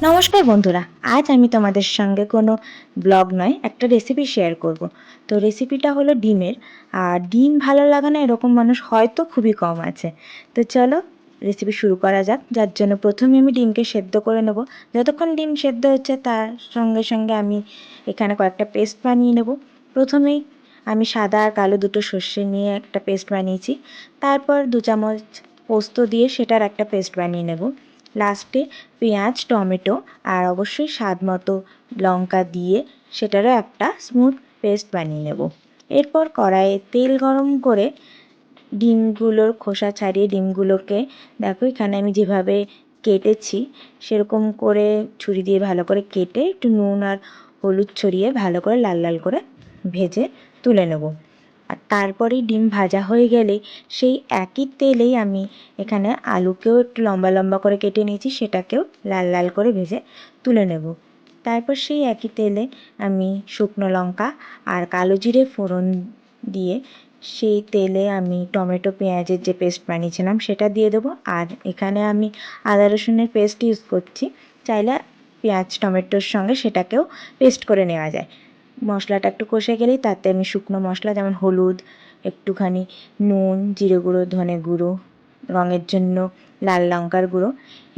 নমস্কার বন্ধুরা, আজ আমি তোমাদের সঙ্গে কোনো ব্লগ নয়, একটা রেসিপি শেয়ার করব। তো রেসিপিটা হলো ডিমের। আর ডিম ভালো লাগে না এরকম মানুষ হয়তো খুবই কম আছে। তো চলো রেসিপি শুরু করা যাক। যার জন্য প্রথমে আমি ডিমকে সেদ্ধ করে নেব। যতক্ষণ ডিম সেদ্ধ হচ্ছে তার সঙ্গে সঙ্গে আমি এখানে কয়েকটা পেস্ট বানিয়ে নেব। প্রথমেই আমি সাদা আর কালো দুটো সর্ষে নিয়ে একটা পেস্ট বানিয়েছি। তারপর 2 চামচ পোস্ত দিয়ে সেটার একটা পেস্ট বানিয়ে নেব। লাস্টে পেঁয়াজ, টমেটো আর অবশ্যই স্বাদ মতো লঙ্কা দিয়ে সেটারও একটা স্মুথ পেস্ট বানিয়ে নেব। এরপর কড়াইয়ে তেল গরম করে ডিমগুলোর খোসা ছাড়িয়ে ডিমগুলোকে দেখো এখানে আমি যেভাবে কেটেছি সেরকম করে ছুরি দিয়ে ভালো করে কেটে একটু নুন আর হলুদ ছড়িয়ে ভালো করে লাল লাল করে ভেজে তুলে নেব। আর তারপরেই ডিম ভাজা হয়ে গেলে সেই একই তেলেই আমি এখানে আলুকেও একটু লম্বা লম্বা করে কেটে নিয়েছি, সেটাকেও লাল লাল করে ভেজে তুলে নেব। তারপর সেই একই তেলে আমি শুকনো লঙ্কা আর কালো জিরে ফোড়ন দিয়ে সেই তেলে আমি টমেটো পেঁয়াজের যে পেস্ট বানিয়েছিলাম সেটা দিয়ে দেবো। আর এখানে আমি আদা রসুনের পেস্ট ইউজ করছি, চাইলে পেঁয়াজ টমেটোর সঙ্গে সেটাকেও পেস্ট করে নেওয়া যায়। মশলাটা একটু কষে গেলেই তাতে আমি শুকনো মশলা যেমন হলুদ, একটুখানি নুন, জিরে গুঁড়ো, ধনে গুঁড়ো, রঙের জন্য লাল লঙ্কার গুঁড়ো,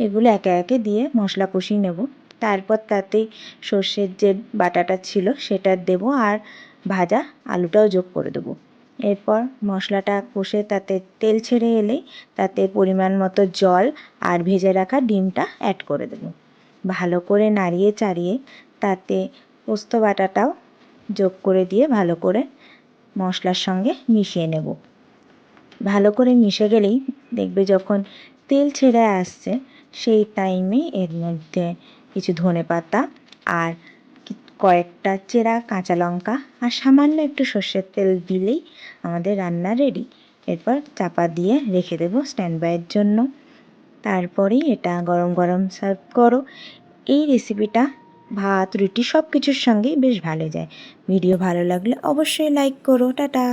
এগুলো একে একে দিয়ে মশলা কষিয়ে নেব। তারপর তাতেই সর্ষের যে বাটাটা ছিল সেটা দেবো আর ভাজা আলুটাও যোগ করে দেবো। এরপর মশলাটা কষে তাতে তেল ছেড়ে এলেই তাতে পরিমাণ মতো জল আর ভেজে রাখা ডিমটা অ্যাড করে দেবো। ভালো করে নাড়িয়ে চাড়িয়ে তাতে পোস্ত বাটাটাও যোগ করে দিয়ে ভালো করে মশলার সঙ্গে মিশিয়ে নেব। ভালো করে মিশে গেলেই দেখবে যখন তেল ছেড়ে আসছে সেই টাইমে এর মধ্যে কিছু ধনেপাতা আর কয়েকটা চেরা কাঁচা লঙ্কা আর সামান্য একটু সর্ষের তেল দিলেই আমাদের রান্না রেডি। এরপর চাপা দিয়ে রেখে দেবো স্ট্যান্ড বাইয়ের জন্য। তারপরেই এটা গরম গরম সার্ভ করো। এই রেসিপিটা ভাত, রুটি সব কিছুর সঙ্গেই বেশ ভালো যায়। ভিডিও ভালো লাগলে অবশ্যই লাইক করো। টাটা।